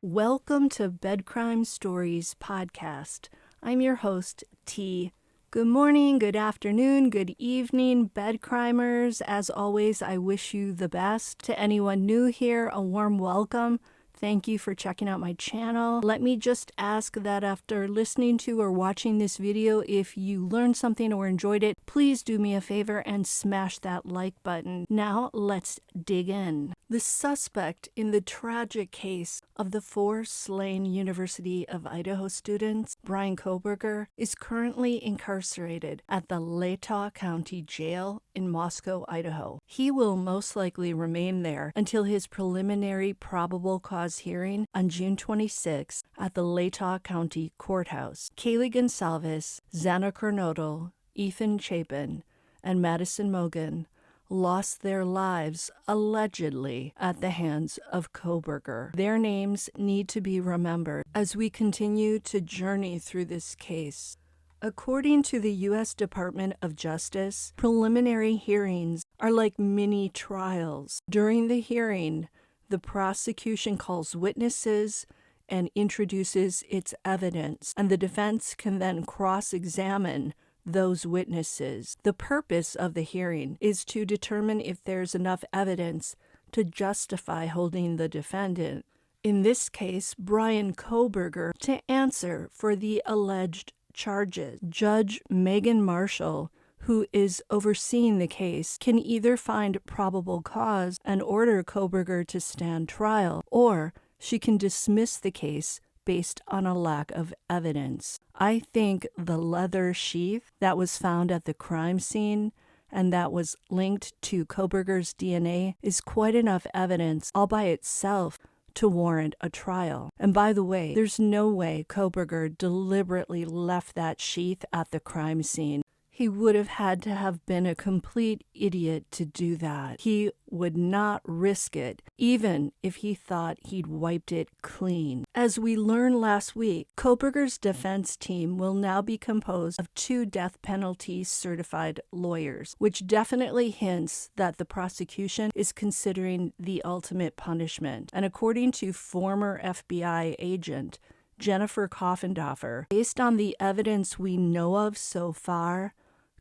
Welcome to Bed Crime Stories podcast. I'm your host, T. Good morning, good afternoon, good evening, bed crimers. As always, I wish you the best. To anyone new here, a warm welcome. Thank you for checking out my channel. Let me just ask that after listening to or watching this video, if you learned something or enjoyed it, please do me a favor and smash that like button. Now let's dig in. The suspect in the tragic case of the 4 slain University of Idaho students, Bryan Kohberger, is currently incarcerated at the Idaho County Jail in Moscow, Idaho. He will most likely remain there until his preliminary probable cause hearing on June 26 at the Idaho County Courthouse. Kaylee Gonsalves, Xana Kernodle, Ethan Chapin, and Madison Mogan lost their lives allegedly at the hands of Kohberger. Their names need to be remembered as we continue to journey through this case. According to the U.S. Department of Justice, preliminary hearings are like mini trials. During the hearing, the prosecution calls witnesses and introduces its evidence, and the defense can then cross-examine those witnesses. The purpose of the hearing is to determine if there's enough evidence to justify holding the defendant, in this case Bryan Kohberger, to answer for the alleged charges. Judge Megan Marshall, who is overseeing the case, can either find probable cause and order Kohberger to stand trial, or she can dismiss the case based on a lack of evidence. I think the leather sheath that was found at the crime scene and that was linked to Kohberger's DNA is quite enough evidence all by itself to warrant a trial. And by the way, there's no way Kohberger deliberately left that sheath at the crime scene. He would have had to have been a complete idiot to do that. He would not risk it, even if he thought he'd wiped it clean. As we learned last week, Kohberger's defense team will now be composed of 2 death penalty certified lawyers, which definitely hints that the prosecution is considering the ultimate punishment. And according to former FBI agent Jennifer Coffendorfer, based on the evidence we know of so far,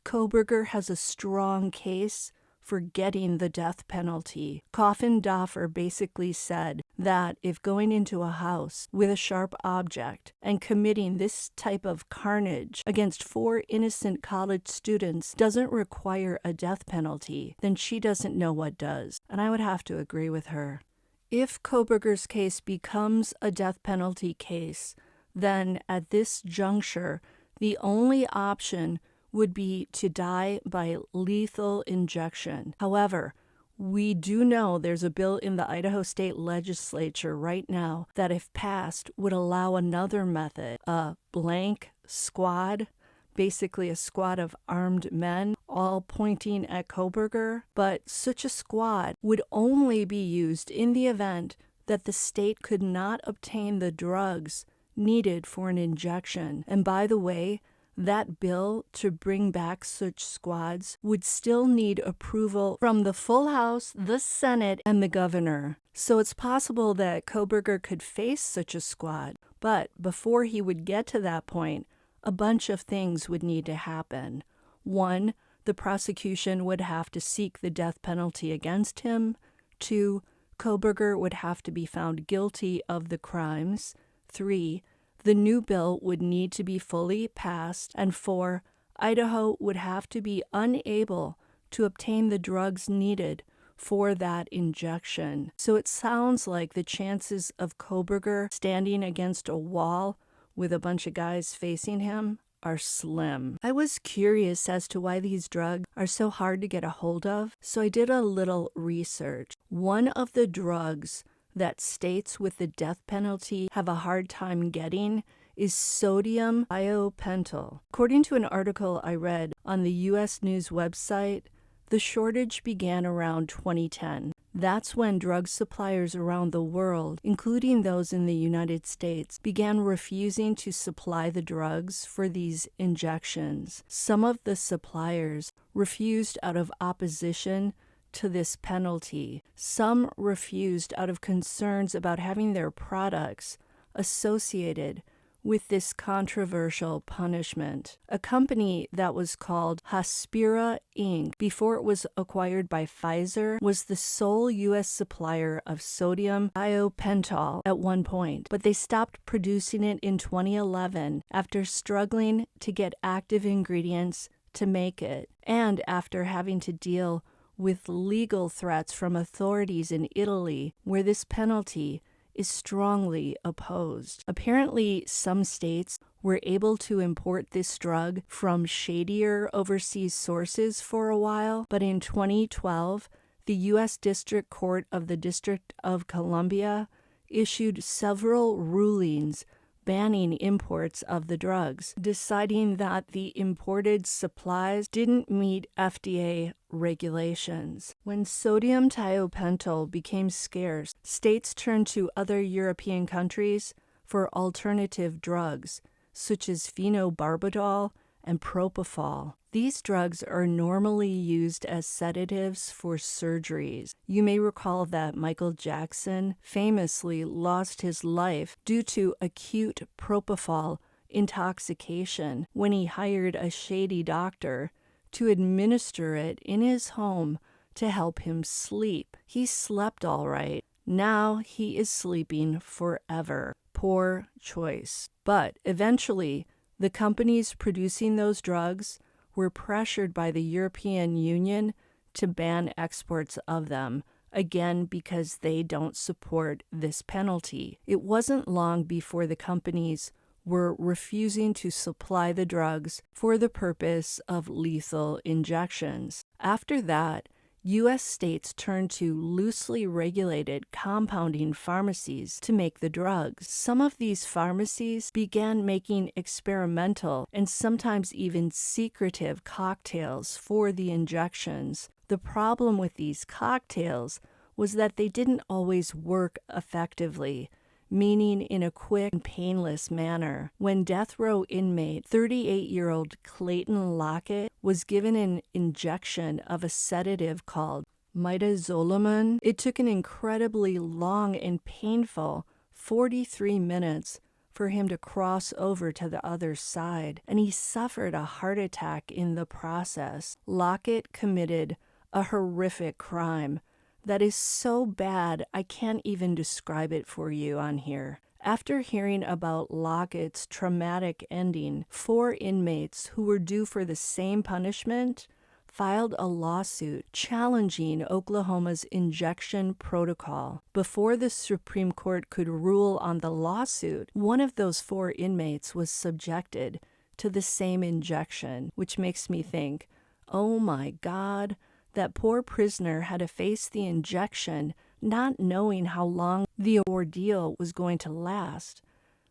Kohberger has a strong case for getting the death penalty. Coffendorfer basically said that if going into a house with a sharp object and committing this type of carnage against 4 innocent college students doesn't require a death penalty, then she doesn't know what does. And I would have to agree with her. If Kohberger's case becomes a death penalty case, then at this juncture, the only option would be to die by lethal injection. However, we do know there's a bill in the Idaho State Legislature right now that, if passed, would allow another method, a blank squad, basically a squad of armed men, all pointing at Kohberger. But such a squad would only be used in the event that the state could not obtain the drugs needed for an injection. And by the way, that bill to bring back such squads would still need approval from the full House, the Senate, and the governor. So it's possible that Kohberger could face such a squad, but before he would get to that point, a bunch of things would need to happen. 1, the prosecution would have to seek the death penalty against him. 2, Kohberger would have to be found guilty of the crimes. 3, the new bill would need to be fully passed. And 4, Idaho would have to be unable to obtain the drugs needed for that injection. So it sounds like the chances of Kohberger standing against a wall with a bunch of guys facing him are slim. I was curious as to why these drugs are so hard to get a hold of, so I did a little research. One of the drugs that states with the death penalty have a hard time getting is sodium thiopental. According to an article I read on the U.S. News website, the shortage began around 2010. That's when drug suppliers around the world, including those in the United States, began refusing to supply the drugs for these injections. Some of the suppliers refused out of opposition to this penalty. Some refused out of concerns about having their products associated with this controversial punishment. A company that was called Hospira Inc., before it was acquired by Pfizer, was the sole U.S. supplier of sodium thiopental at one point, but they stopped producing it in 2011 after struggling to get active ingredients to make it, and after having to deal with legal threats from authorities in Italy, where this penalty is strongly opposed. Apparently, some states were able to import this drug from shadier overseas sources for a while, but in 2012, the U.S. District Court of the District of Columbia issued several rulings banning imports of the drugs, deciding that the imported supplies didn't meet FDA regulations. When sodium thiopental became scarce, states turned to other European countries for alternative drugs, such as phenobarbital and propofol. These drugs are normally used as sedatives for surgeries. You may recall that Michael Jackson famously lost his life due to acute propofol intoxication when he hired a shady doctor to administer it in his home to help him sleep. He slept all right. Now he is sleeping forever. Poor choice. But eventually, the companies producing those drugs were pressured by the European Union to ban exports of them, again because they don't support this penalty. It wasn't long before the companies were refusing to supply the drugs for the purpose of lethal injections. After that, U.S. states turned to loosely regulated compounding pharmacies to make the drugs. Some of these pharmacies began making experimental and sometimes even secretive cocktails for the injections. The problem with these cocktails was that they didn't always work effectively, meaning in a quick and painless manner. When death row inmate 38-year-old Clayton Lockett was given an injection of a sedative called midazolamine, it took an incredibly long and painful 43 minutes for him to cross over to the other side, and he suffered a heart attack in the process. Lockett committed a horrific crime that is so bad I can't even describe it for you on here. After hearing about Lockett's traumatic ending, 4 inmates who were due for the same punishment filed a lawsuit challenging Oklahoma's injection protocol. Before the Supreme Court could rule on the lawsuit, one of those 4 inmates was subjected to the same injection, which makes me think, oh my God, that poor prisoner had to face the injection not knowing how long the ordeal was going to last.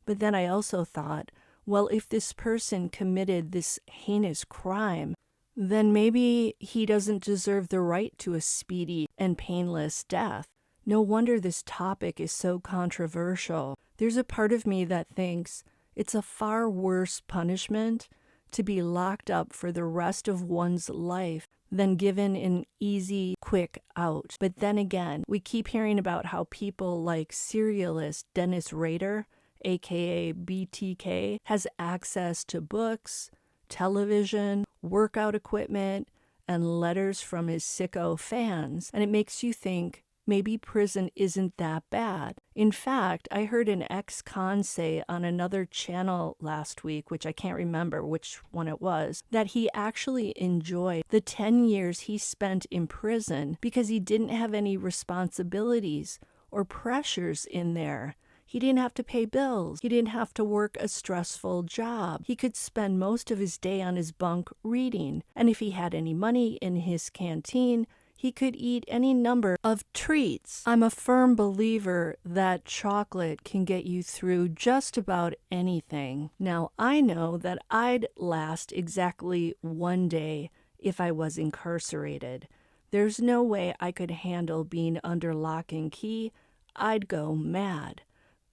But then I also thought, well, if this person committed this heinous crime, then maybe he doesn't deserve the right to a speedy and painless death. No wonder this topic is so controversial. There's a part of me that thinks it's a far worse punishment to be locked up for the rest of one's life than given an easy, quick out. But then again, we keep hearing about how people like serialist Dennis Rader, aka BTK, has access to books, television, workout equipment, and letters from his sicko fans. And it makes you think, maybe prison isn't that bad. In fact, I heard an ex-con say on another channel last week, which I can't remember which one it was, that he actually enjoyed the 10 years he spent in prison because he didn't have any responsibilities or pressures in there. He didn't have to pay bills. He didn't have to work a stressful job. He could spend most of his day on his bunk reading. And if he had any money in his canteen, he could eat any number of treats. I'm a firm believer that chocolate can get you through just about anything. Now, I know that I'd last exactly 1 day if I was incarcerated. There's no way I could handle being under lock and key. I'd go mad.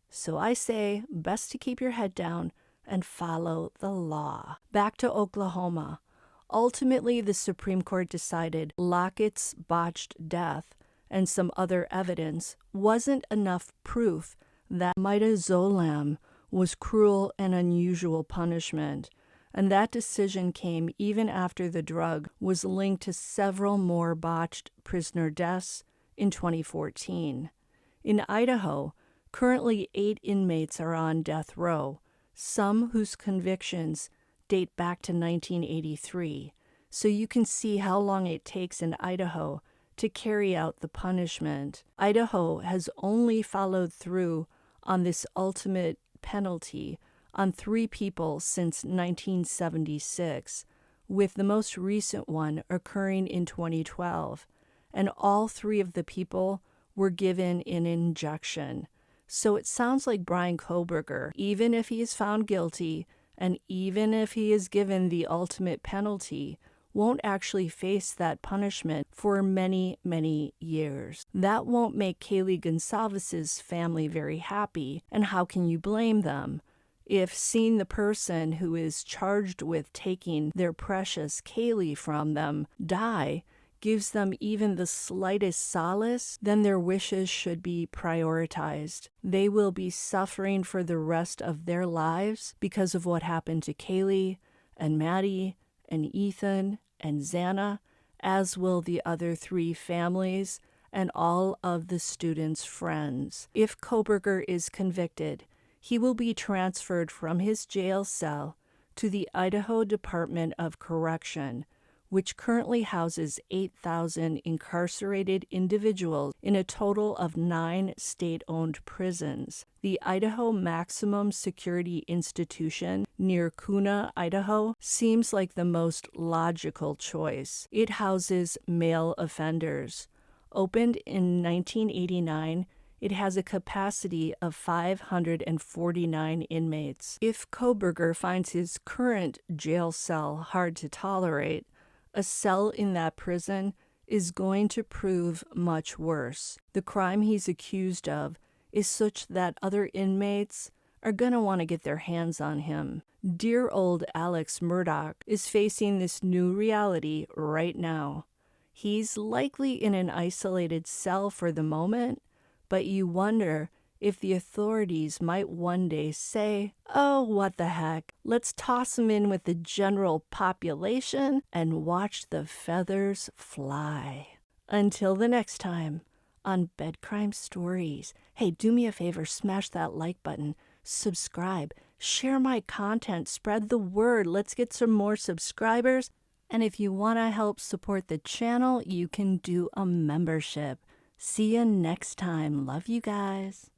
So I say, best to keep your head down and follow the law. Back to Oklahoma. Ultimately, the Supreme Court decided Lockett's botched death and some other evidence wasn't enough proof that midazolam was cruel and unusual punishment, and that decision came even after the drug was linked to several more botched prisoner deaths in 2014. In Idaho, currently 8 inmates are on death row, some whose convictions date back to 1983, so you can see how long it takes in Idaho to carry out the punishment. Idaho has only followed through on this ultimate penalty on 3 people since 1976, with the most recent one occurring in 2012, and all 3 of the people were given an injection. So it sounds like Bryan Kohberger, even if he is found guilty and even if he is given the ultimate penalty, won't actually face that punishment for many, many years. That won't make Kaylee Goncalves' family very happy, and how can you blame them? If seeing the person who is charged with taking their precious Kaylee from them die gives them even the slightest solace, then their wishes should be prioritized. They will be suffering for the rest of their lives because of what happened to Kaylee and Maddie and Ethan and Xana, as will the other 3 families and all of the students' friends. If Kohberger is convicted, he will be transferred from his jail cell to the Idaho Department of Correction, which currently houses 8,000 incarcerated individuals in a total of 9 state-owned prisons. The Idaho Maximum Security Institution near Kuna, Idaho, seems like the most logical choice. It houses male offenders. Opened in 1989, it has a capacity of 549 inmates. If Kohberger finds his current jail cell hard to tolerate, a cell in that prison is going to prove much worse. The crime he's accused of is such that other inmates are going to want to get their hands on him. Dear old Alex Murdaugh is facing this new reality right now. He's likely in an isolated cell for the moment, but you wonder if the authorities might one day say, oh, what the heck, let's toss him in with the general population and watch the feathers fly. Until the next time on Bed Crime Stories. Hey, do me a favor, smash that like button, subscribe, share my content, spread the word. Let's get some more subscribers. And if you want to help support the channel, you can do a membership. See you next time. Love you guys.